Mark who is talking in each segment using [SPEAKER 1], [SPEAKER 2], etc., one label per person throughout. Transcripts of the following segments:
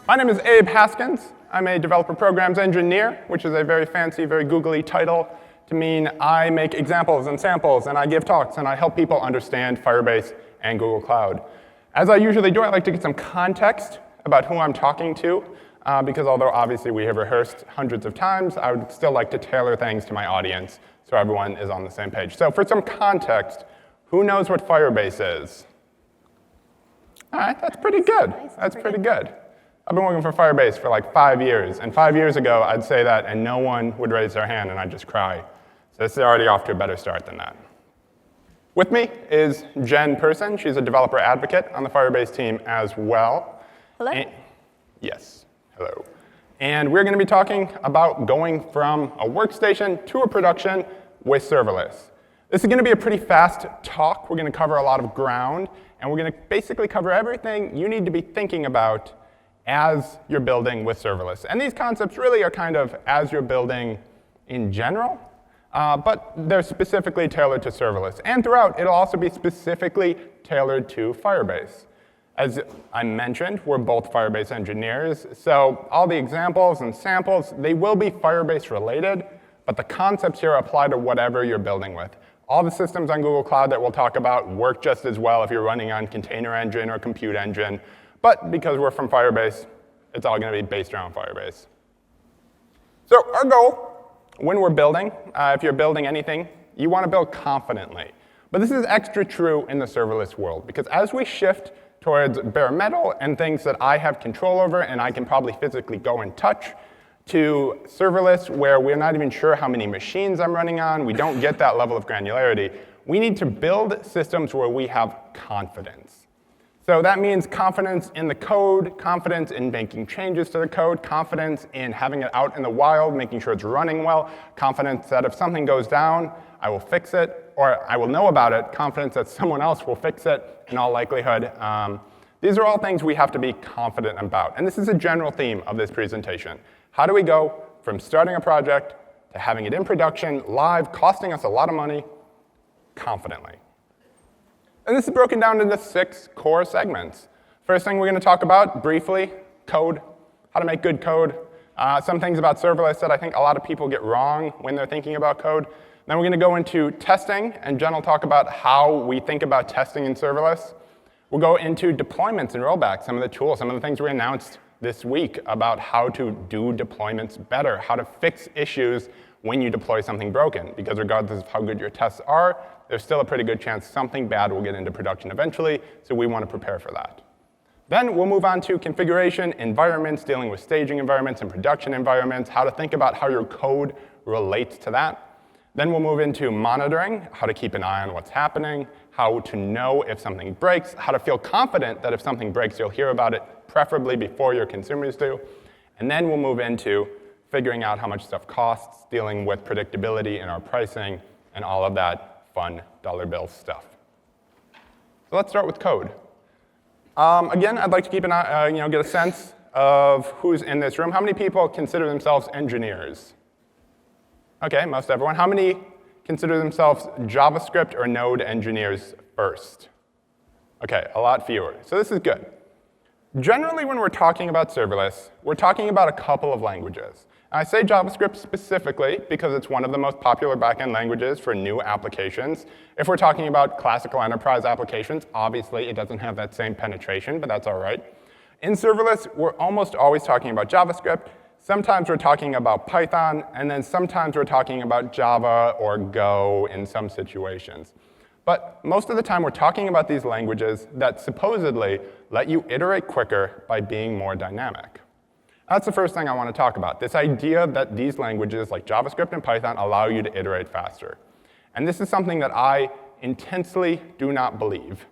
[SPEAKER 1] My name is Abe Haskins. I'm a developer programs engineer, which is a very fancy, very googly title to mean I make examples and samples, and I give talks, and I help people understand Firebase and Google Cloud. As I usually do, I like to get some context about who I'm talking to, because although obviously we have rehearsed hundreds of times, I would still like to tailor things to my audience so everyone is on the same page. So for some context, who knows what Firebase is? All right, that's pretty good. That's pretty good. I've been working for Firebase for like 5 years, and 5 years ago I'd say that and no one would raise their hand and I'd just cry. So this is already off to a better start than that. With me is Jen Person. She's a developer advocate on the Firebase team as well.
[SPEAKER 2] Hello.
[SPEAKER 1] Yes, hello. And we're going to be talking about going from a workstation to a production with serverless. This is going to be a pretty fast talk. We're going to cover a lot of ground, and we're going to basically cover everything you need to be thinking about as you're building with serverless. And these concepts really are kind of as you're building in general, but they're specifically tailored to serverless. And throughout, it'll also be specifically tailored to Firebase. As I mentioned, we're both Firebase engineers, so all the examples and samples, they will be Firebase related, but the concepts here apply to whatever you're building with. All the systems on Google Cloud that we'll talk about work just as well if you're running on Container Engine or Compute Engine, but because we're from Firebase, it's all going to be based around Firebase. So our goal when we're building, if you're building anything, you want to build confidently. But this is extra true in the serverless world, because as we shift towards bare metal and things that I have control over and I can probably physically go and touch, to serverless where we're not even sure how many machines I'm running on, we don't get that level of granularity, we need to build systems where we have confidence. So that means confidence in the code, confidence in making changes to the code, confidence in having it out in the wild, making sure it's running well, confidence that if something goes down, I will fix it, or I will know about it, confidence that someone else will fix it in all likelihood. These are all things we have to be confident about. And this is a general theme of this presentation. How do we go from starting a project to having it in production, live, costing us a lot of money, confidently? And this is broken down into 6 core segments. First thing we're going to talk about briefly, code, how to make good code. Some things about serverless that I think a lot of people get wrong when they're thinking about code. Then we're going to go into testing, and Jen will talk about how we think about testing in serverless. We'll go into deployments and rollbacks, some of the tools, some of the things we announced this week about how to do deployments better, how to fix issues when you deploy something broken, because regardless of how good your tests are, there's still a pretty good chance something bad will get into production eventually, so we want to prepare for that. Then we'll move on to configuration, environments, dealing with staging environments and production environments, how to think about how your code relates to that. Then we'll move into monitoring, how to keep an eye on what's happening, how to know if something breaks, how to feel confident that if something breaks, you'll hear about it, preferably before your consumers do. And then we'll move into figuring out how much stuff costs, dealing with predictability in our pricing, and all of that fun dollar bill stuff. So let's start with code. Again, I'd like to keep an eye, get a sense of who's in this room. How many people consider themselves engineers? Okay, most everyone. How many consider themselves JavaScript or Node engineers first? Okay, a lot fewer. So this is good. Generally, when we're talking about serverless, we're talking about a couple of languages. I say JavaScript specifically because it's one of the most popular backend languages for new applications. If we're talking about classical enterprise applications, obviously it doesn't have that same penetration, but that's all right. In serverless, we're almost always talking about JavaScript. Sometimes we're talking about Python, and then sometimes we're talking about Java or Go in some situations. But most of the time, we're talking about these languages that supposedly let you iterate quicker by being more dynamic. That's the first thing I want to talk about, this idea that these languages like JavaScript and Python allow you to iterate faster. And this is something that I intensely do not believe.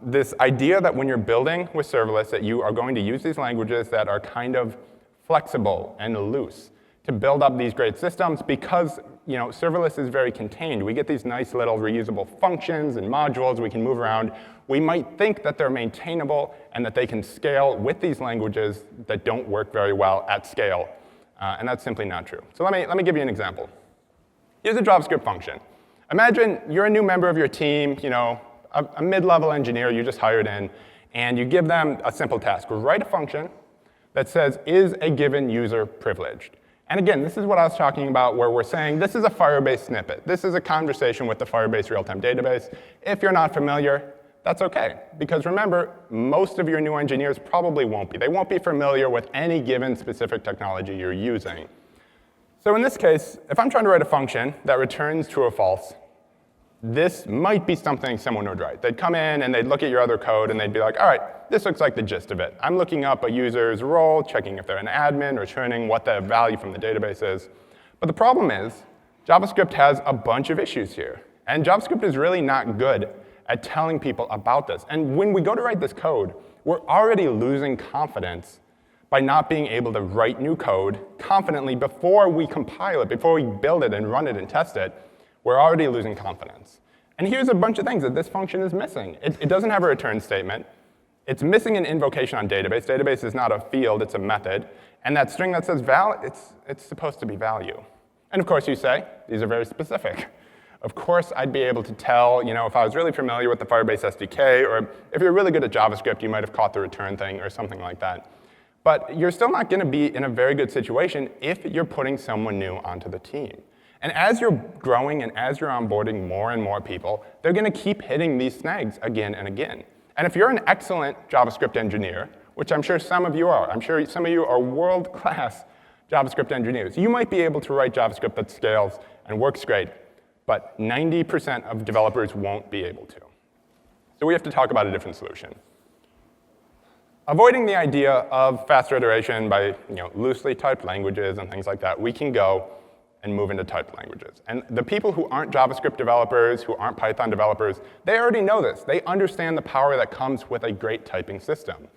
[SPEAKER 1] This idea that when you're building with serverless that you are going to use these languages that are kind of flexible and loose to build up these great systems because serverless is very contained. We get these nice little reusable functions and modules we can move around. We might think that they're maintainable and that they can scale with these languages that don't work very well at scale. And that's simply not true. So let me give you an example. Here's a JavaScript function. Imagine you're a new member of your team, a mid-level engineer you just hired in, and you give them a simple task. Write a function that says, is a given user privileged? And again, this is what I was talking about where we're saying this is a Firebase snippet. This is a conversation with the Firebase real-time database. If you're not familiar, that's OK. Because remember, most of your new engineers probably won't be. They won't be familiar with any given specific technology you're using. So in this case, if I'm trying to write a function that returns true or false, this might be something someone would write. They'd come in and they'd look at your other code and they'd be like, all right, this looks like the gist of it. I'm looking up a user's role, checking if they're an admin, returning what the value from the database is. But the problem is, JavaScript has a bunch of issues here. And JavaScript is really not good at telling people about this. And when we go to write this code, we're already losing confidence by not being able to write new code confidently before we compile it, before we build it and run it and test it. We're already losing confidence. And here's a bunch of things that this function is missing. It doesn't have a return statement. It's missing an invocation on database. Database is not a field, it's a method. And that string that says val, it's supposed to be value. And of course you say, these are very specific. Of course I'd be able to tell, if I was really familiar with the Firebase SDK, or if you're really good at JavaScript, you might have caught the return thing or something like that. But you're still not going to be in a very good situation if you're putting someone new onto the team. And as you're growing and as you're onboarding more and more people, they're going to keep hitting these snags again and again. And if you're an excellent JavaScript engineer, which I'm sure some of you are, I'm sure some of you are world-class JavaScript engineers, you might be able to write JavaScript that scales and works great, but 90% of developers won't be able to. So we have to talk about a different solution. Avoiding the idea of faster iteration by loosely typed languages and things like that, we can go and move into typed languages. And the people who aren't JavaScript developers, who aren't Python developers, they already know this. They understand the power that comes with a great typing system.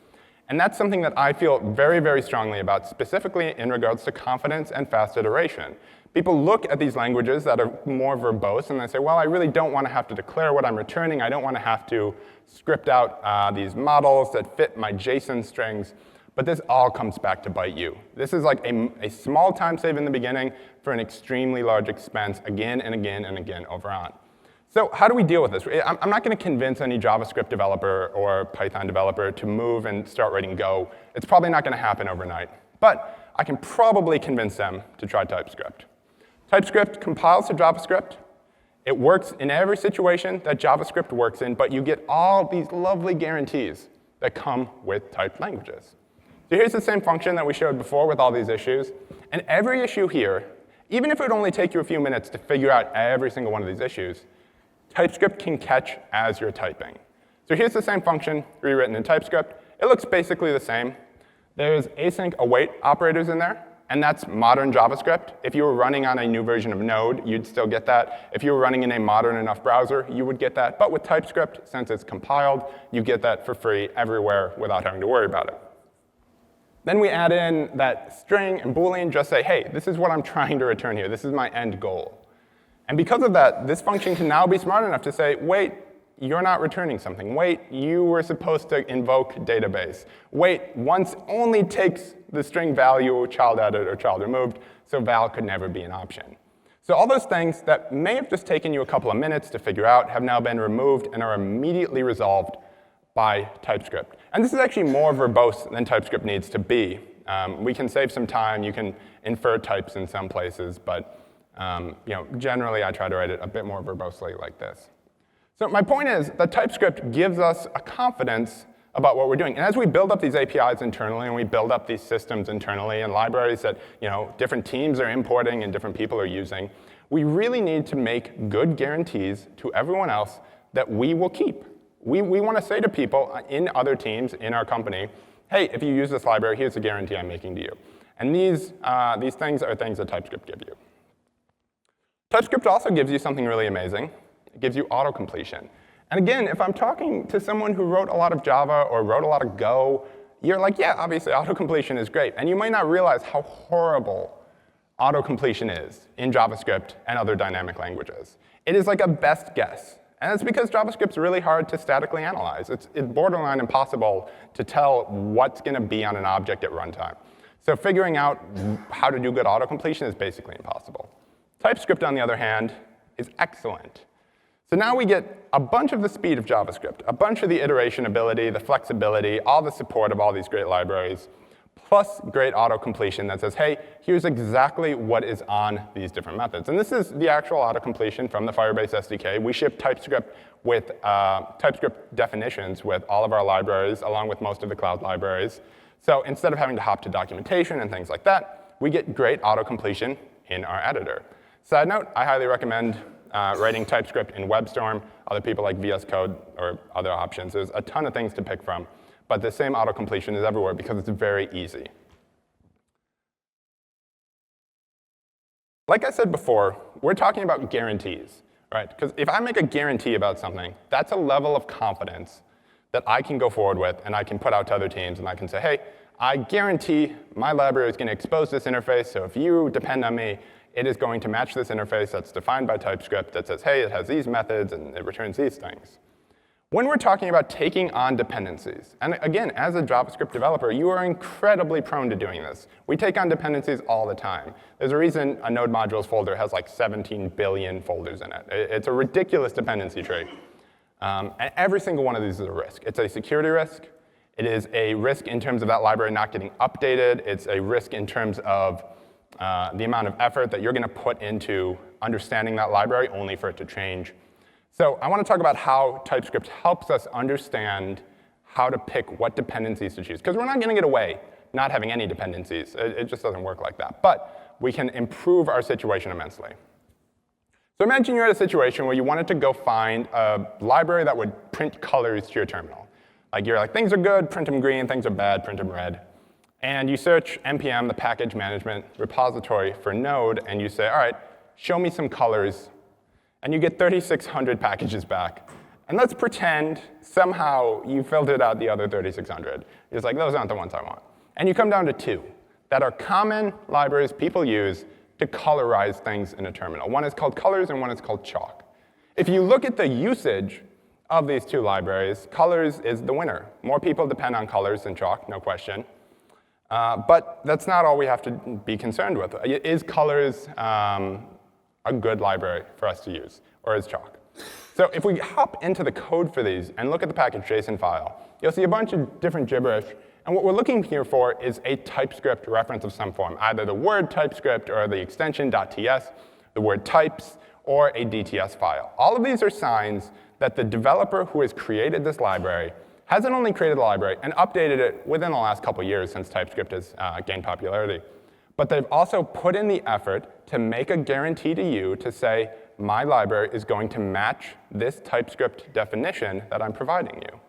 [SPEAKER 1] And that's something that I feel very, very strongly about, specifically in regards to confidence and fast iteration. People look at these languages that are more verbose, and they say, well, I really don't want to have to declare what I'm returning. I don't want to have to script out these models that fit my JSON strings. But this all comes back to bite you. This is like a small time save in the beginning for an extremely large expense again and again and again over on. So how do we deal with this? I'm not going to convince any JavaScript developer or Python developer to move and start writing Go. It's probably not going to happen overnight. But I can probably convince them to try TypeScript. TypeScript compiles to JavaScript. It works in every situation that JavaScript works in, but you get all these lovely guarantees that come with typed languages. So here's the same function that we showed before with all these issues. And every issue here, even if it would only take you a few minutes to figure out every single one of these issues, TypeScript can catch as you're typing. So here's the same function rewritten in TypeScript. It looks basically the same. There's async await operators in there, and that's modern JavaScript. If you were running on a new version of Node, you'd still get that. If you were running in a modern enough browser, you would get that. But with TypeScript, since it's compiled, you get that for free everywhere without having to worry about it. Then we add in that string and Boolean, just say, hey, this is what I'm trying to return here. This is my end goal. And because of that, this function can now be smart enough to say, wait, you're not returning something. Wait, you were supposed to invoke database. Wait, once only takes the string value child added or child removed, so val could never be an option. So all those things that may have just taken you a couple of minutes to figure out have now been removed and are immediately resolved by TypeScript. And this is actually more verbose than TypeScript needs to be. We can save some time. You can infer types in some places, but generally I try to write it a bit more verbosely like this. So my point is that TypeScript gives us a confidence about what we're doing. And as we build up these APIs internally and we build up these systems internally and libraries that different teams are importing and different people are using, we really need to make good guarantees to everyone else that we will keep. We want to say to people in other teams in our company, hey, if you use this library, here's a guarantee I'm making to you. And these things are things that TypeScript gives you. TypeScript also gives you something really amazing. It gives you autocompletion. And again, if I'm talking to someone who wrote a lot of Java or wrote a lot of Go, you're like, yeah, obviously autocompletion is great. And you might not realize how horrible autocompletion is in JavaScript and other dynamic languages. It is like a best guess. And it's because JavaScript's really hard to statically analyze. It's borderline impossible to tell what's going to be on an object at runtime. So figuring out how to do good autocompletion is basically impossible. TypeScript, on the other hand, is excellent. So now we get a bunch of the speed of JavaScript, a bunch of the iteration ability, the flexibility, all the support of all these great libraries. plus great auto-completion that says, hey, here's exactly what is on these different methods. And this is the actual auto-completion from the Firebase SDK. We ship TypeScript with TypeScript definitions with all of our libraries, along with most of the cloud libraries. So instead of having to hop to documentation and things like that, we get great auto-completion in our editor. Side note, I highly recommend writing TypeScript in WebStorm. Other people like VS Code or other options. There's a ton of things to pick from. But the same auto-completion is everywhere because it's very easy. Like I said before, we're talking about guarantees, right? Because if I make a guarantee about something, that's a level of confidence that I can go forward with, and I can put out to other teams, and I can say, hey, I guarantee my library is going to expose this interface, so if you depend on me, it is going to match this interface that's defined by TypeScript that says, hey, it has these methods, and it returns these things. When we're talking about taking on dependencies, and again, as a JavaScript developer, you are incredibly prone to doing this. We take on dependencies all the time. There's a reason a node modules folder has like 17 billion folders in it. It's a ridiculous dependency tree. And every single one of these is a risk. It's a security risk. It is a risk in terms of that library not getting updated. It's a risk in terms of the amount of effort that you're going to put into understanding that library only for it to change. So I want to talk about how TypeScript helps us understand how to pick what dependencies to choose. Because we're not going to get away not having any dependencies. It just doesn't work like that. But we can improve our situation immensely. So imagine you're at a situation where you wanted to go find a library that would print colors to your terminal. Like you're like, things are good, print them green, things are bad, print them red. And you search npm, the package management repository for Node, and you say, all right, show me some colors. And you get 3,600 packages back. And let's pretend somehow you filtered out the other 3,600. It's like, those aren't the ones I want. And you come down to 2 that are common libraries people use to colorize things in a terminal. One is called colors, and one is called chalk. If you look at the usage of these 2 libraries, colors is the winner. More people depend on colors than chalk, no question. But that's not all we have to be concerned with. Is colors a good library for us to use, or is chalk? So if we hop into the code for these and look at the package.json file, you'll see a bunch of different gibberish. And what we're looking here for is a TypeScript reference of some form, either the word TypeScript or the extension .ts, the word types, or a DTS file. All of these are signs that the developer who has created this library hasn't only created the library and updated it within the last couple years since TypeScript has gained popularity, but they've also put in the effort to make a guarantee to you to say, my library is going to match this TypeScript definition that I'm providing you.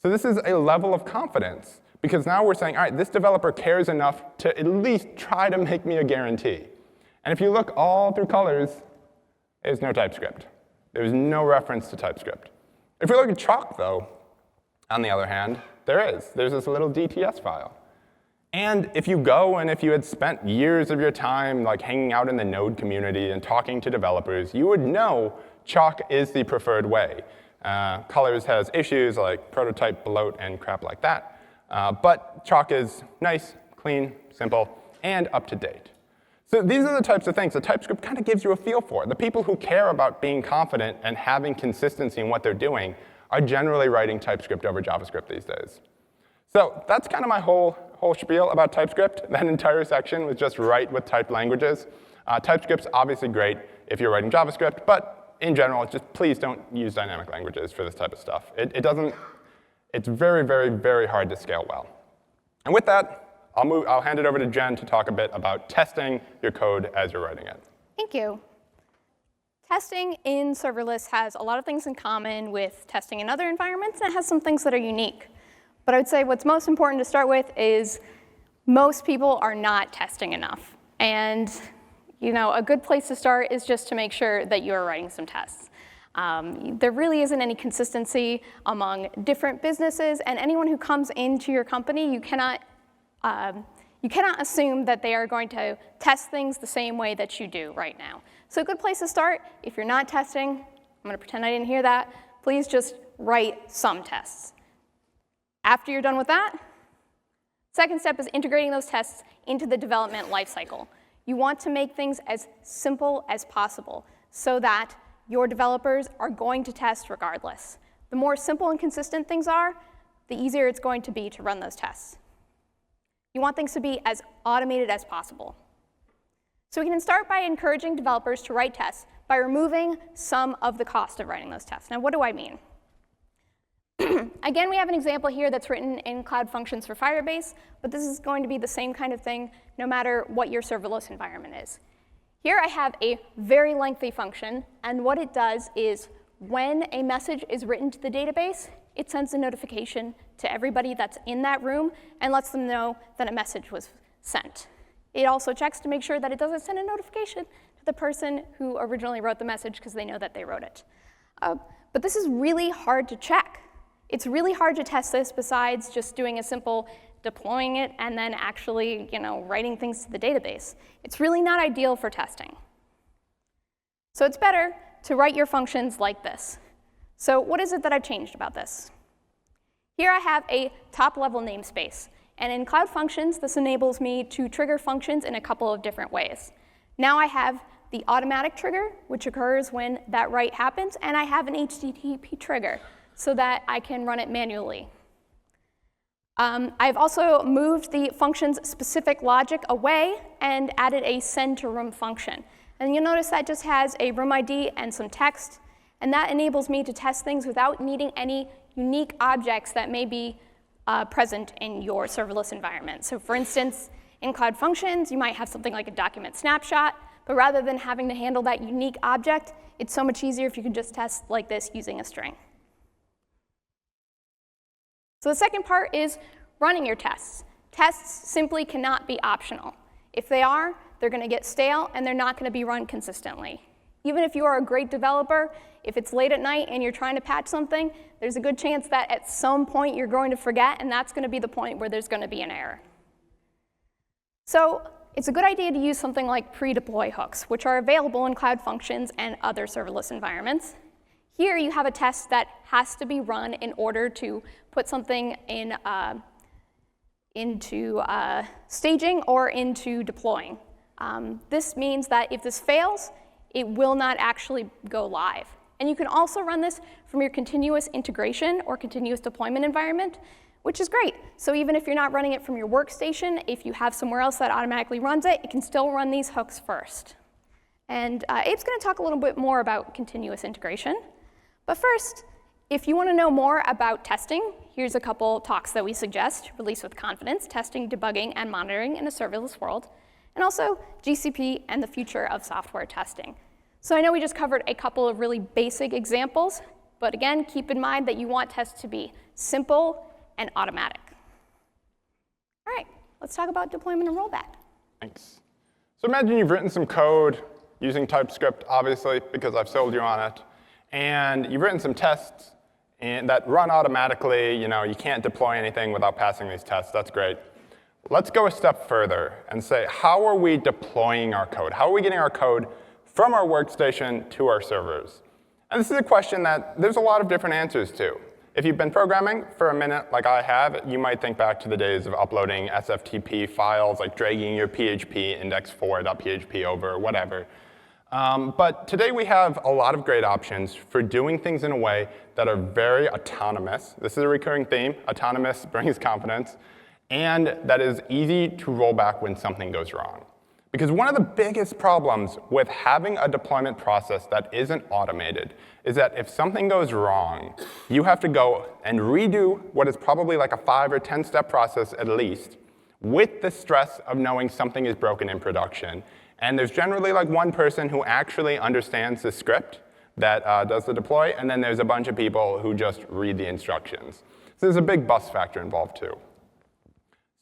[SPEAKER 1] So this is a level of confidence, because now we're saying, all right, this developer cares enough to at least try to make me a guarantee. And if you look all through colors, there's no TypeScript. There's no reference to TypeScript. If we look at chalk, though, on the other hand, there is. There's this little DTS file. And if you go and if you had spent years of your time like hanging out in the Node community and talking to developers, you would know chalk is the preferred way. Colors has issues like prototype bloat and crap like that. But chalk is nice, clean, simple, and up to date. So these are the types of things that TypeScript kind of gives you a feel for. The people who care about being confident and having consistency in what they're doing are generally writing TypeScript over JavaScript these days. So that's kind of my whole spiel about TypeScript. That entire section was just write with typed languages. TypeScript's obviously great if you're writing JavaScript, but in general, just please don't use dynamic languages for this type of stuff. It's very, very, very hard to scale well. And with that, I'll hand it over to Jen to talk a bit about testing your code as you're writing it.
[SPEAKER 2] Thank you. Testing in serverless has a lot of things in common with testing in other environments, and it has some things that are unique. But I would say what's most important to start with is most people are not testing enough. And a good place to start is just to make sure that you are writing some tests. There really isn't any consistency among different businesses, and anyone who comes into your company, you cannot assume that they are going to test things the same way that you do right now. So a good place to start, if you're not testing, I'm going to pretend I didn't hear that, please just write some tests. After you're done with that, second step is integrating those tests into the development lifecycle. You want to make things as simple as possible so that your developers are going to test regardless. The more simple and consistent things are, the easier it's going to be to run those tests. You want things to be as automated as possible. So we can start by encouraging developers to write tests by removing some of the cost of writing those tests. Now, what do I mean? Again, we have an example here that's written in Cloud Functions for Firebase, but this is going to be the same kind of thing no matter what your serverless environment is. Here I have a very lengthy function, and what it does is when a message is written to the database, it sends a notification to everybody that's in that room and lets them know that a message was sent. It also checks to make sure that it doesn't send a notification to the person who originally wrote the message because they know that they wrote it. But this is really hard to check. It's really hard to test this besides just doing a simple deploying it and then actually, writing things to the database. It's really not ideal for testing. So it's better to write your functions like this. So what is it that I've changed about this? Here I have a top-level namespace. And in Cloud Functions, this enables me to trigger functions in a couple of different ways. Now I have the automatic trigger, which occurs when that write happens, and I have an HTTP trigger so that I can run it manually. I've also moved the function's specific logic away and added a send to room function. And you'll notice that just has a room ID and some text, and that enables me to test things without needing any unique objects that may be present in your serverless environment. So for instance, in Cloud Functions, you might have something like a document snapshot, but rather than having to handle that unique object, it's so much easier if you can just test like this using a string. So the second part is running your tests. Tests simply cannot be optional. If they are, they're going to get stale, and they're not going to be run consistently. Even if you are a great developer, if it's late at night and you're trying to patch something, there's a good chance that at some point you're going to forget, and that's going to be the point where there's going to be an error. So it's a good idea to use something like pre-deploy hooks, which are available in Cloud Functions and other serverless environments. Here you have a test that has to be run in order to put something into staging or into deploying. This means that if this fails, it will not actually go live. And you can also run this from your continuous integration or continuous deployment environment, which is great. So even if you're not running it from your workstation, if you have somewhere else that automatically runs it, it can still run these hooks first. And Abe's going to talk a little bit more about continuous integration. But first, if you want to know more about testing, here's a couple talks that we suggest: Release with Confidence, Testing, Debugging, and Monitoring in a Serverless World, and also GCP and the Future of Software Testing. So I know we just covered a couple of really basic examples, but again, keep in mind that you want tests to be simple and automatic. All right, let's talk about deployment and rollback.
[SPEAKER 1] Thanks. So imagine you've written some code using Typescript, obviously, because I've sold you on it. And you've written some tests that run automatically. You can't deploy anything without passing these tests. That's great. Let's go a step further and say, how are we deploying our code? How are we getting our code from our workstation to our servers? And this is a question that there's a lot of different answers to. If you've been programming for a minute like I have, you might think back to the days of uploading SFTP files, like dragging your PHP index4.php over, whatever. But today we have a lot of great options for doing things in a way that are very autonomous. This is a recurring theme. Autonomous brings confidence. And that is easy to roll back when something goes wrong. Because one of the biggest problems with having a deployment process that isn't automated is that if something goes wrong, you have to go and redo what is probably like a 5 or 10-step process at least, with the stress of knowing something is broken in production. And there's generally like one person who actually understands the script that does the deploy, and then there's a bunch of people who just read the instructions. So there's a big bust factor involved too.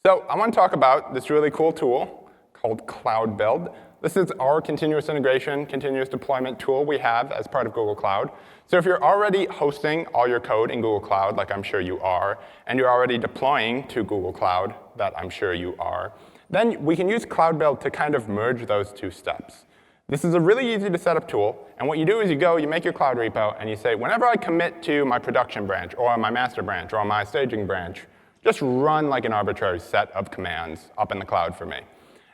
[SPEAKER 1] So I want to talk about this really cool tool called Cloud Build. This is our continuous integration, continuous deployment tool we have as part of Google Cloud. So if you're already hosting all your code in Google Cloud, like I'm sure you are, and you're already deploying to Google Cloud, that I'm sure you are, then we can use Cloud Build to kind of merge those two steps. This is a really easy to set up tool, and what you do is you make your cloud repo, and you say, whenever I commit to my production branch, or my master branch, or my staging branch, just run like an arbitrary set of commands up in the cloud for me.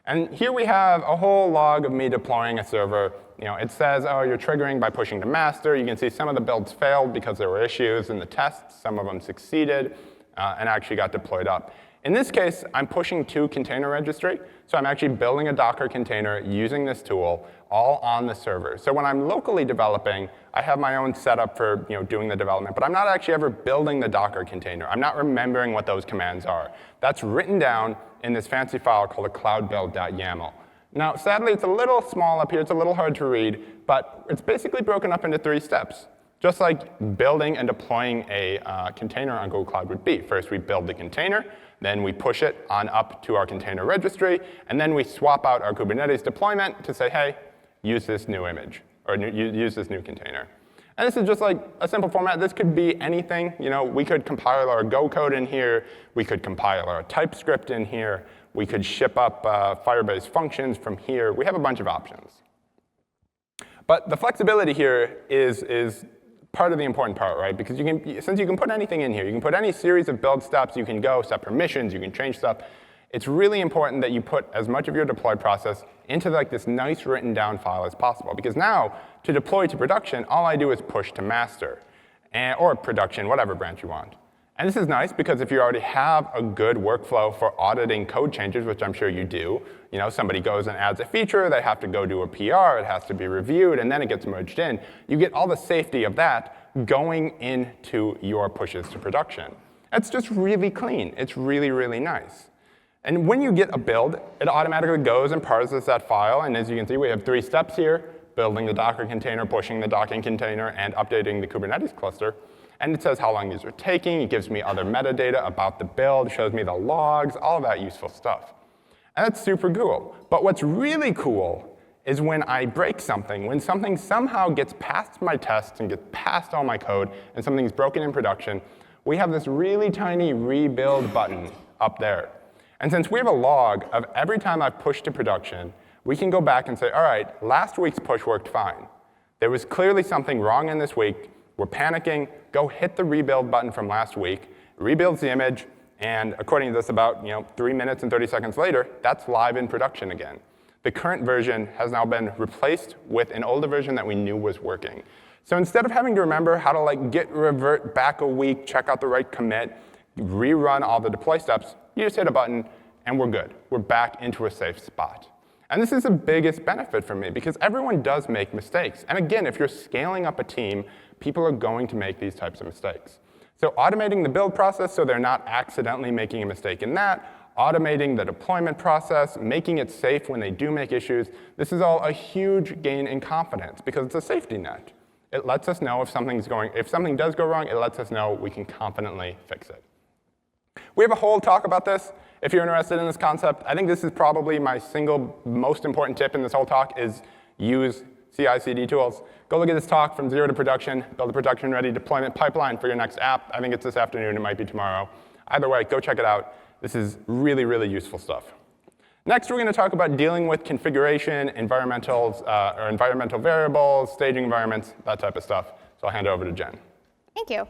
[SPEAKER 1] And here we have a whole log of me deploying a server. It says, oh, you're triggering by pushing to master. You can see some of the builds failed because there were issues in the tests. Some of them succeeded and actually got deployed up. In this case, I'm pushing to container registry, so I'm actually building a Docker container using this tool all on the server. So when I'm locally developing, I have my own setup for doing the development, but I'm not actually ever building the Docker container. I'm not remembering what those commands are. That's written down in this fancy file called a cloudbuild.yaml. Now, sadly, it's a little small up here. It's a little hard to read, but it's basically broken up into 3 steps. Just like building and deploying a container on Google Cloud would be. First, we build the container. Then we push it on up to our container registry. And then we swap out our Kubernetes deployment to say, hey, use this new image, or use this new container. And this is just like a simple format. This could be anything. We could compile our Go code in here. We could compile our Typescript in here. We could ship up Firebase functions from here. We have a bunch of options. But the flexibility here is part of the important part, right? Because since you can put anything in here, you can put any series of build steps, you can go set permissions, you can change stuff. It's really important that you put as much of your deploy process into this nice written down file as possible. Because now, to deploy to production, all I do is push to master, or production, whatever branch you want. And this is nice because if you already have a good workflow for auditing code changes, which I'm sure you do, somebody goes and adds a feature, they have to go do a PR, it has to be reviewed, and then it gets merged in. You get all the safety of that going into your pushes to production. It's just really clean. It's really, really nice. And when you get a build, it automatically goes and parses that file. And as you can see, we have 3 steps here: building the Docker container, pushing the Docker container, and updating the Kubernetes cluster. And it says how long these are taking. It gives me other metadata about the build, shows me the logs, all of that useful stuff. And that's super cool. But what's really cool is when I break something, when something somehow gets past my tests and gets past all my code, and something's broken in production, we have this really tiny rebuild button up there. And since we have a log of every time I've pushed to production, we can go back and say, all right, last week's push worked fine. There was clearly something wrong in this week. We're panicking. Go hit the rebuild button from last week, rebuilds the image, and according to this, about 3 minutes and 30 seconds later, that's live in production again. The current version has now been replaced with an older version that we knew was working. So instead of having to remember how to git revert back a week, check out the right commit, rerun all the deploy steps, you just hit a button, and we're good. We're back into a safe spot. And this is the biggest benefit for me, because everyone does make mistakes. And again, if you're scaling up a team, people are going to make these types of mistakes. So automating the build process so they're not accidentally making a mistake in that, automating the deployment process, making it safe when they do make issues, this is all a huge gain in confidence, because it's a safety net. It lets us know if something does go wrong, it lets us know we can confidently fix it. We have a whole talk about this. If you're interested in this concept, I think this is probably my single most important tip in this whole talk is use CI/CD tools. Go look at this talk, From Zero to Production, build a production-ready deployment pipeline for your next app. I think it's this afternoon. It might be tomorrow. Either way, go check it out. This is really, really useful stuff. Next, we're going to talk about dealing with configuration, environmental variables, staging environments, that type of stuff. So I'll hand it over to Jen.
[SPEAKER 2] Thank you.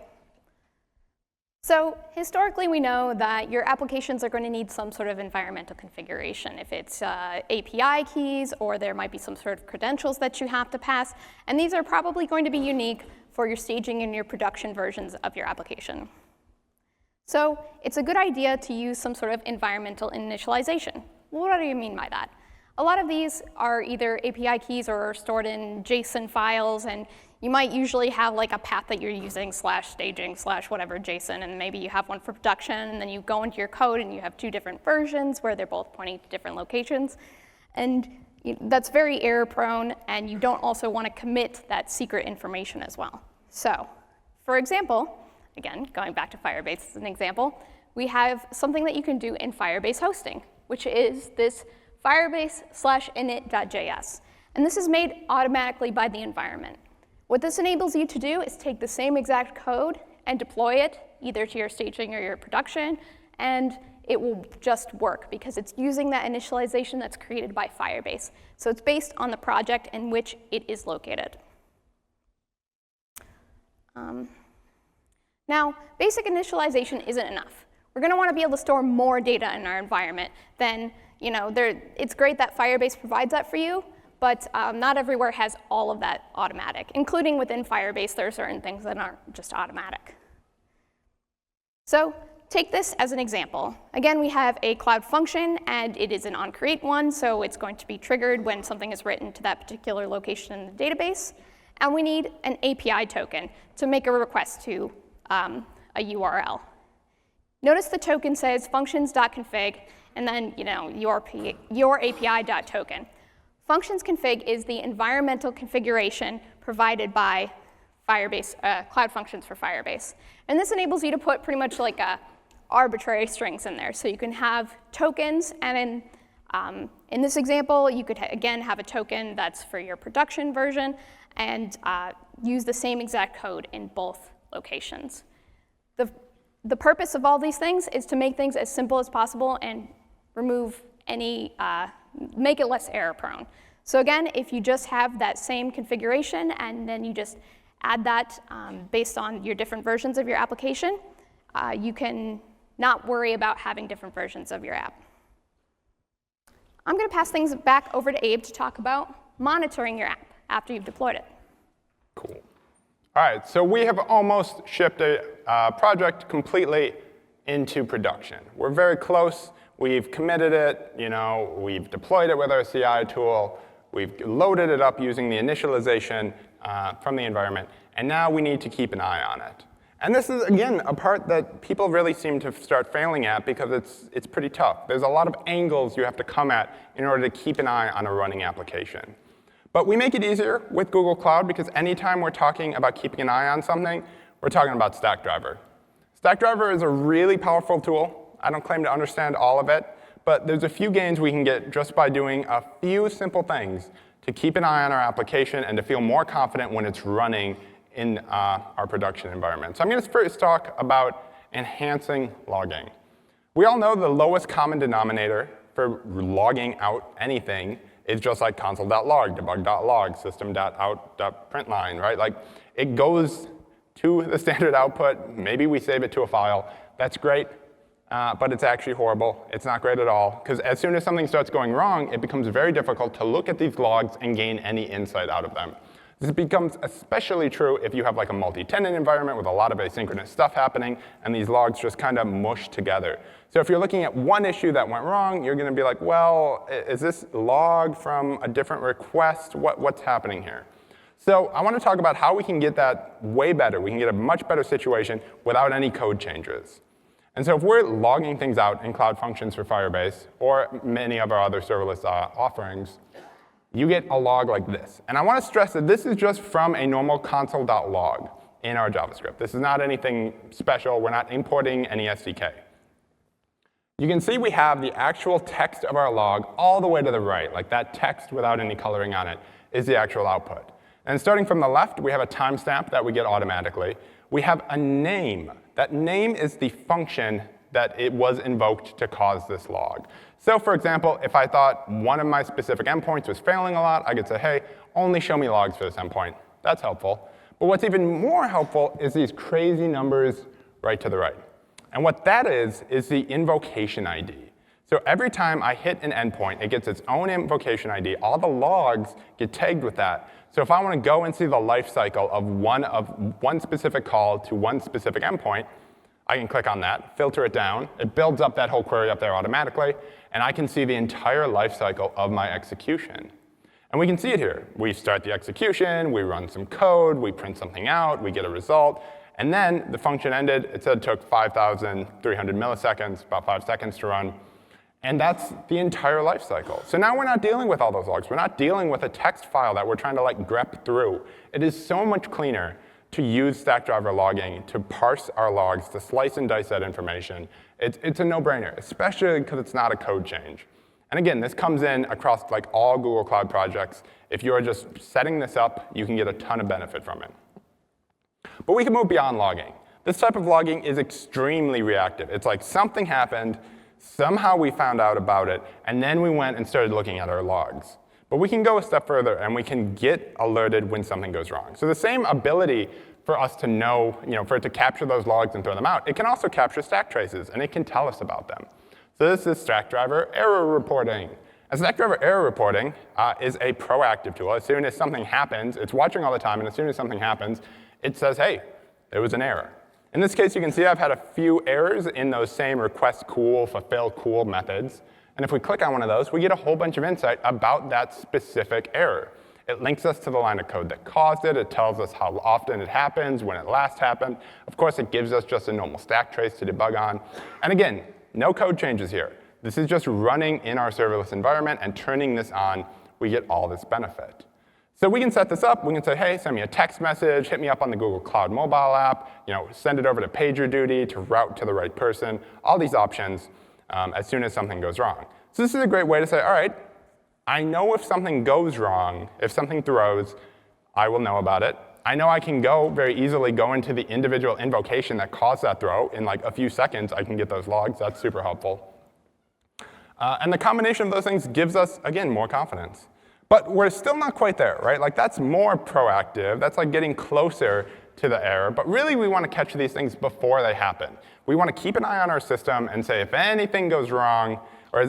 [SPEAKER 2] So historically, we know that your applications are going to need some sort of environmental configuration. If it's API keys, or there might be some sort of credentials that you have to pass. And these are probably going to be unique for your staging and your production versions of your application. So it's a good idea to use some sort of environmental initialization. What do you mean by that? A lot of these are either API keys or are stored in JSON files, and you might usually have a path that you're using /staging/ whatever JSON, and maybe you have one for production, and then you go into your code and you have 2 different versions where they're both pointing to different locations. And that's very error prone, and you don't also want to commit that secret information as well. So, for example, again, going back to Firebase as an example, we have something that you can do in Firebase hosting, which is this Firebase/init.js. And this is made automatically by the environment. What this enables you to do is take the same exact code and deploy it either to your staging or your production, and it will just work because it's using that initialization that's created by Firebase. So it's based on the project in which it is located. Now, basic initialization isn't enough. We're going to want to be able to store more data in our environment than, it's great that Firebase provides that for you, but not everywhere has all of that automatic. Including within Firebase, there are certain things that aren't just automatic. So take this as an example. Again, we have a cloud function, and it is an onCreate one, so it's going to be triggered when something is written to that particular location in the database. And we need an API token to make a request to a URL. Notice the token says functions.config, and then your API.token. Functions config is the environmental configuration provided by Firebase, Cloud Functions for Firebase. And this enables you to put pretty much like arbitrary strings in there. So you can have tokens, and in this example, you could again have a token that's for your production version, and use the same exact code in both locations. The purpose of all these things is to make things as simple as possible and remove any, make it less error prone. So again, if you just have that same configuration and then you just add that based on your different versions of your application, you can not worry about having different versions of your app. I'm going to pass things back over to Abe to talk about monitoring your app after you've deployed it.
[SPEAKER 1] Cool. All right, so we have almost shipped a project completely into production. We're very close. We've committed it. We've deployed it with our CI tool. We've loaded it up using the initialization from the environment. And now we need to keep an eye on it. And this is, again, a part that people really seem to start failing at because it's pretty tough. There's a lot of angles you have to come at in order to keep an eye on a running application. But we make it easier with Google Cloud because anytime we're talking about keeping an eye on something, we're talking about Stackdriver. Stackdriver is a really powerful tool. I don't claim to understand all of it, but there's a few gains we can get just by doing a few simple things to keep an eye on our application and to feel more confident when it's running in our production environment. So I'm going to first talk about enhancing logging. We all know the lowest common denominator for logging out anything is just like console.log, debug.log, system.out.println, right? Like, it goes to the standard output. Maybe we save it to a file. That's great, but it's actually horrible. It's not great at all, because as soon as something starts going wrong, it becomes very difficult to look at these logs and gain any insight out of them. This becomes especially true if you have like a multi-tenant environment with a lot of asynchronous stuff happening, and these logs just kind of mush together. So if you're looking at one issue that went wrong, you're going to be like, well, is this log from a different request? What's happening here? So I want to talk about how we can get that way better. We can get a much better situation without any code changes. And so if we're logging things out in Cloud Functions for Firebase, or many of our other serverless offerings, you get a log like this. And I want to stress that this is just from a normal console.log in our JavaScript. This is not anything special. We're not importing any SDK. You can see we have the actual text of our log all the way to the right. Like, that text without any coloring on it is the actual output. And starting from the left, we have a timestamp that we get automatically. We have a name. That name is the function that it was invoked to cause this log. So for example, if I thought one of my specific endpoints was failing a lot, I could say, hey, only show me logs for this endpoint. That's helpful. But what's even more helpful is these crazy numbers right to the right. And what that is the invocation ID. So every time I hit an endpoint, it gets its own invocation ID. All the logs get tagged with that. So if I want to go and see the lifecycle of one specific call to one specific endpoint, I can click on that, filter it down. It builds up that whole query up there automatically, and I can see the entire lifecycle of my execution. And we can see it here. We start the execution, we run some code, we print something out, we get a result, and then the function ended. It said it took 5,300 milliseconds, about 5 seconds to run. And that's the entire lifecycle. So now we're not dealing with all those logs. We're not dealing with a text file that we're trying to like grep through. It is so much cleaner to use Stackdriver logging to parse our logs, to slice and dice that information. It's a no-brainer, especially because it's not a code change. And again, this comes in across like all Google Cloud projects. If you're just setting this up, you can get a ton of benefit from it. But we can move beyond logging. This type of logging is extremely reactive. It's like something happened, somehow we found out about it, and then we went and started looking at our logs. But we can go a step further, and we can get alerted when something goes wrong. So the same ability for us to know, for it to capture those logs and throw them out, it can also capture stack traces, and it can tell us about them. So this is Stackdriver error reporting. And Stackdriver error reporting is a proactive tool. As soon as something happens, it's watching all the time, and as soon as something happens, it says, hey, there was an error. In this case, you can see I've had a few errors in those same request cool, fulfill cool methods. And if we click on one of those, we get a whole bunch of insight about that specific error. It links us to the line of code that caused it. It tells us how often it happens, when it last happened. Of course, it gives us just a normal stack trace to debug on. And again, no code changes here. This is just running in our serverless environment and turning this on. We get all this benefit. So we can set this up. We can say, hey, send me a text message, hit me up on the Google Cloud mobile app, send it over to PagerDuty to route to the right person, all these options as soon as something goes wrong. So this is a great way to say, all right, I know if something goes wrong, if something throws, I will know about it. I know I can very easily go into the individual invocation that caused that throw. In like a few seconds, I can get those logs. That's super helpful. And the combination of those things gives us, again, more confidence. But we're still not quite there, right? Like that's more proactive. That's like getting closer to the error. But really, we want to catch these things before they happen. We want to keep an eye on our system and say, if anything goes wrong or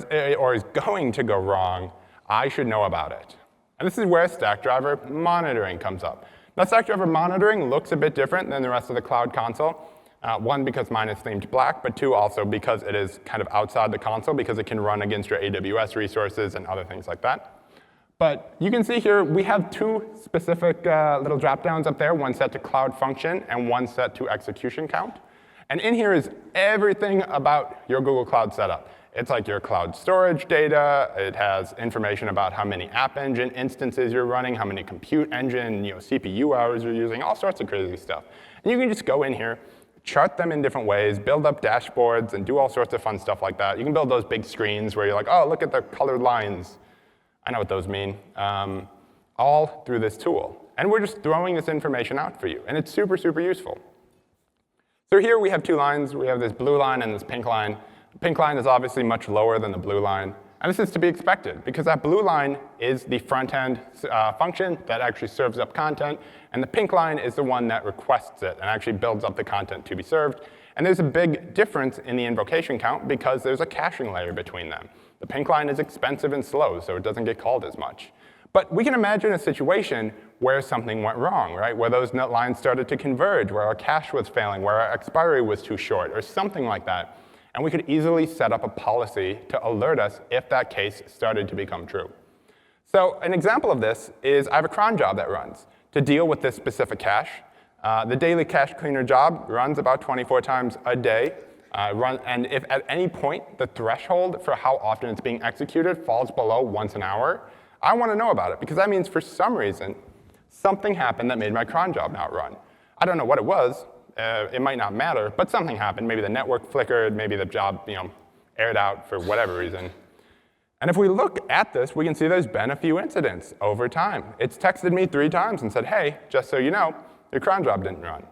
[SPEAKER 1] is going to go wrong, I should know about it. And this is where Stackdriver monitoring comes up. Now, Stackdriver monitoring looks a bit different than the rest of the Cloud Console. One, because mine is themed black, but two, also because it is kind of outside the console, because it can run against your AWS resources and other things like that. But you can see here, we have two specific little drop-downs up there, one set to cloud function and one set to execution count. And in here is everything about your Google Cloud setup. It's like your cloud storage data. It has information about how many App Engine instances you're running, how many compute engine, CPU hours you're using, all sorts of crazy stuff. And you can just go in here, chart them in different ways, build up dashboards, and do all sorts of fun stuff like that. You can build those big screens where you're like, oh, look at the colored lines. I know what those mean, all through this tool. And we're just throwing this information out for you. And it's super, super useful. So here we have two lines. We have this blue line and this pink line. The pink line is obviously much lower than the blue line. And this is to be expected, because that blue line is the front-end function that actually serves up content. And the pink line is the one that requests it and actually builds up the content to be served. And there's a big difference in the invocation count because there's a caching layer between them. The pink line is expensive and slow, so it doesn't get called as much. But we can imagine a situation where something went wrong, right? Where those lines started to converge, where our cache was failing, where our expiry was too short, or something like that. And we could easily set up a policy to alert us if that case started to become true. So an example of this is I have a cron job that runs to deal with this specific cache. The daily cache cleaner job runs about 24 times a day. And if at any point the threshold for how often it's being executed falls below once an hour, I want to know about it, because that means for some reason something happened that made my cron job not run. I don't know what it was. It might not matter, but something happened. Maybe the network flickered. Maybe the job aired out for whatever reason. And if we look at this, we can see there's been a few incidents over time. It's texted me 3 times and said, hey, just so you know, your cron job didn't run.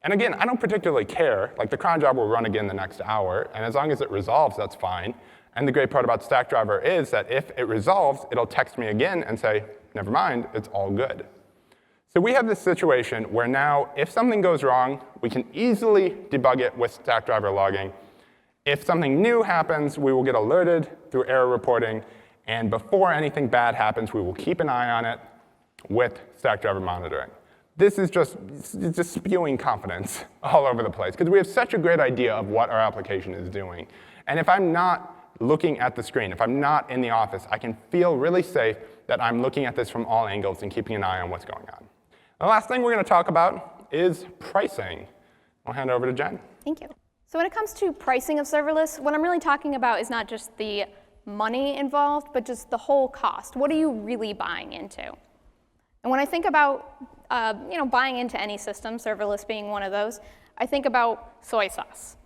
[SPEAKER 1] And again, I don't particularly care. Like, the cron job will run again the next hour, and as long as it resolves, that's fine. And the great part about Stackdriver is that if it resolves, it'll text me again and say, never mind, it's all good. So we have this situation where now, if something goes wrong, we can easily debug it with Stackdriver logging. If something new happens, we will get alerted through error reporting. And before anything bad happens, we will keep an eye on it with Stackdriver monitoring. This is just spewing confidence all over the place, because we have such a great idea of what our application is doing. And if I'm not looking at the screen, if I'm not in the office, I can feel really safe that I'm looking at this from all angles and keeping an eye on what's going on. The last thing we're going to talk about is pricing. I'll hand it over to Jen.
[SPEAKER 2] Thank you. So when it comes to pricing of serverless, what I'm really talking about is not just the money involved, but just the whole cost. What are you really buying into? And when I think about buying into any system, serverless being one of those, I think about soy sauce.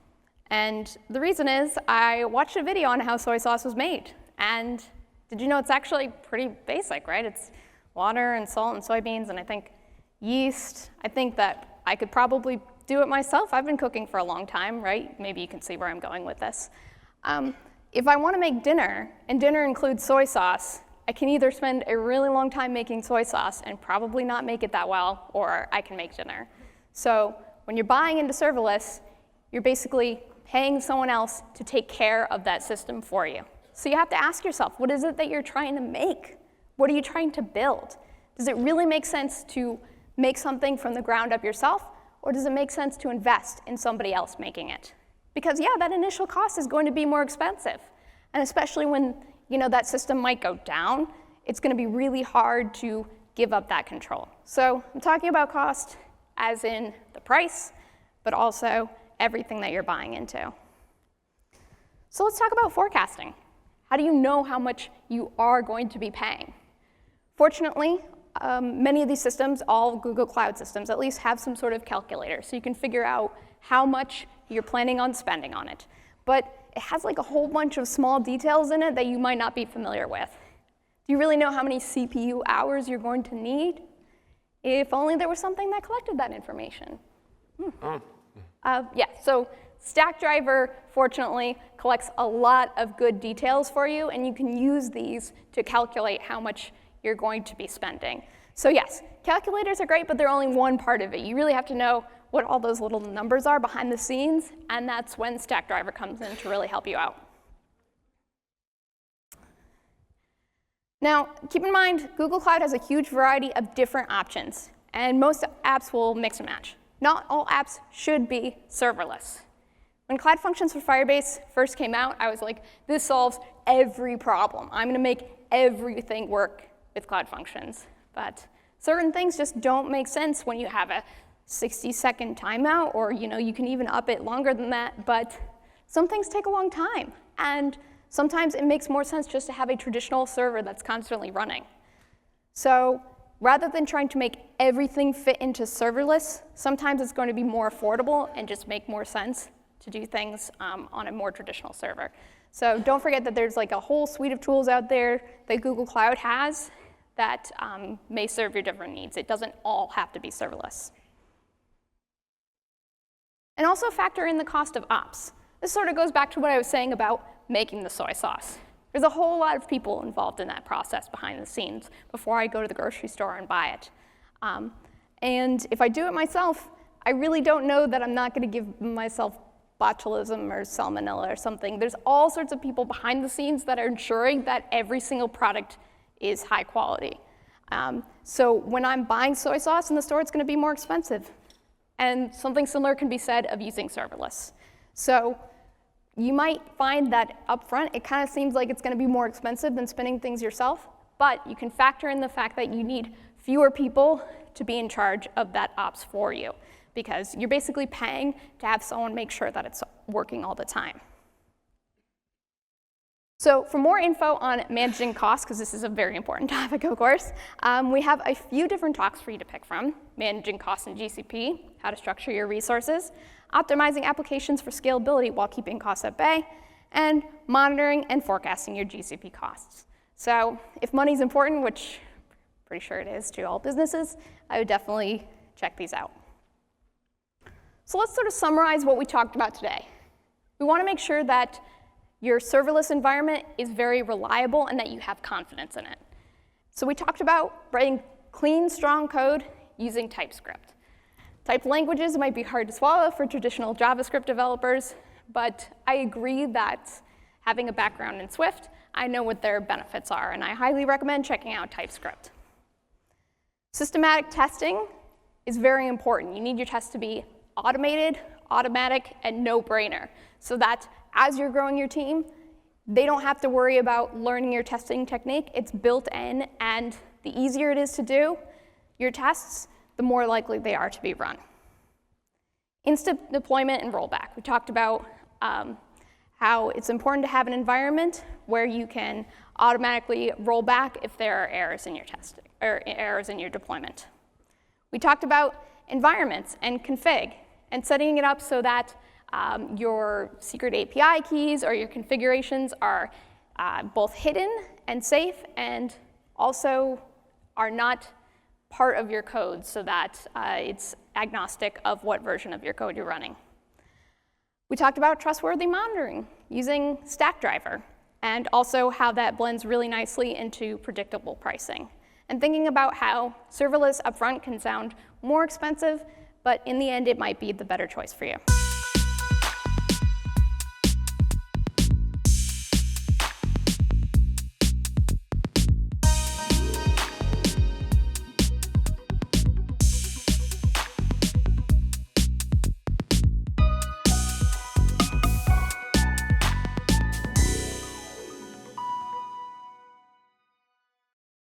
[SPEAKER 2] And the reason is I watched a video on how soy sauce was made. And did you know it's actually pretty basic, right? It's water and salt and soybeans and I think yeast. I think that I could probably do it myself. I've been cooking for a long time, right? Maybe you can see where I'm going with this. If I want to make dinner, and dinner includes soy sauce, I can either spend a really long time making soy sauce and probably not make it that well, or I can make dinner. So when you're buying into serverless, you're basically paying someone else to take care of that system for you. So you have to ask yourself, what is it that you're trying to make? What are you trying to build? Does it really make sense to make something from the ground up yourself? or does it make sense to invest in somebody else making it? Because yeah, that initial cost is going to be more expensive. And especially when that system might go down, it's going to be really hard to give up that control. So I'm talking about cost as in the price, but also everything that you're buying into. So let's talk about forecasting. How do you know how much you are going to be paying? Fortunately, many of these systems, all Google Cloud systems at least, have some sort of calculator, so you can figure out how much you're planning on spending on it. But it has like a whole bunch of small details in it that you might not be familiar with. Do you really know how many CPU hours you're going to need? If only there was something that collected that information. Yeah, so Stackdriver, fortunately, collects a lot of good details for you, and you can use these to calculate how much you're going to be spending. So yes, calculators are great, but they're only one part of it. You really have to know what all those little numbers are behind the scenes, and that's when Stackdriver comes in to really help you out. Now, keep in mind, Google Cloud has a huge variety of different options, and most apps will mix and match. Not all apps should be serverless. When Cloud Functions for Firebase first came out, I was like, this solves every problem. I'm going to make everything work with Cloud Functions. But certain things just don't make sense when you have a 60-second timeout, or you can even up it longer than that. But some things take a long time, and sometimes it makes more sense just to have a traditional server that's constantly running. So rather than trying to make everything fit into serverless, sometimes it's going to be more affordable and just make more sense to do things on a more traditional server. So don't forget that there's like a whole suite of tools out there that Google Cloud has that may serve your different needs. It doesn't all have to be serverless. And also factor in the cost of ops. This sort of goes back to what I was saying about making the soy sauce. There's a whole lot of people involved in that process behind the scenes before I go to the grocery store and buy it. And if I do it myself, I really don't know that I'm not going to give myself botulism or salmonella or something. There's all sorts of people behind the scenes that are ensuring that every single product is high quality. So when I'm buying soy sauce in the store, it's going to be more expensive. And something similar can be said of using serverless. So you might find that up front, it kind of seems like it's going to be more expensive than spinning things yourself, but you can factor in the fact that you need fewer people to be in charge of that ops for you, because you're basically paying to have someone make sure that it's working all the time. So for more info on managing costs, because this is a very important topic, of course, we have a few different talks for you to pick from: managing costs in GCP, how to structure your resources, optimizing applications for scalability while keeping costs at bay, and monitoring and forecasting your GCP costs. So if money's important, which I'm pretty sure it is to all businesses, I would definitely check these out. So let's sort of summarize what we talked about today. We want to make sure that your serverless environment is very reliable and that you have confidence in it. So we talked about writing clean, strong code using Typescript. Typed languages might be hard to swallow for traditional JavaScript developers, but I agree that having a background in Swift, I know what their benefits are, and I highly recommend checking out Typescript. Systematic testing is very important. You need your tests to be automated, automatic, and no-brainer, so that as you're growing your team, they don't have to worry about learning your testing technique. It's built in, and the easier it is to do your tests, the more likely they are to be run. Instant deployment and rollback. We talked about how it's important to have an environment where you can automatically roll back if there are errors in your testing or errors in your deployment. We talked about environments and config and setting it up so that your secret API keys or your configurations are both hidden and safe, and also are not part of your code, so that it's agnostic of what version of your code you're running. We talked about trustworthy monitoring using Stackdriver, and also how that blends really nicely into predictable pricing. And thinking about how serverless upfront can sound more expensive, but in the end, it might be the better choice for you.